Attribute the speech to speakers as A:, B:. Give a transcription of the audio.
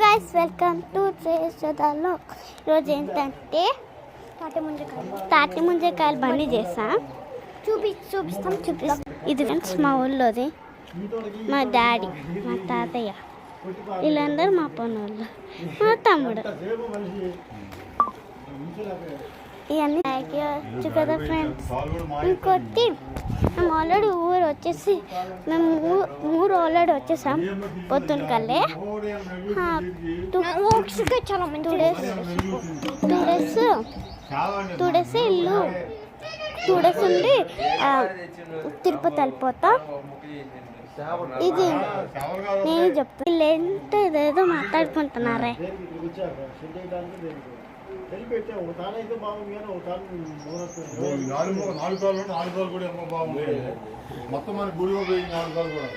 A: Guys welcome to చేసేదాలో. ఈరోజు ఏంటంటే తాటి ముంజకాయలు బండి చేస్తాం. చూపిస్తాం. ఇది ఫ్రెండ్స్ మా ఊళ్ళోది. మా డాడీ, మా తాతయ్య, వీళ్ళందరూ మా పనులు, మా తమ్ముడు. ఇవన్నీ వచ్చు కదా ఫ్రెండ్స్. ఇంకోటి మేము ఆల్రెడీ ఆల్రెడీ వచ్చేసాం పొద్దున్న కల్లే. 2 డేస్ ఇల్లు 2 డేస్ ఉండి తిరుపతి వెళ్ళిపోతా. ఇది నేను చెప్తాను. వీళ్ళు ఏంటో ఇదేదో మాట్లాడుకుంటున్నారే.
B: మొత్తం మన గుడి 4 కూడా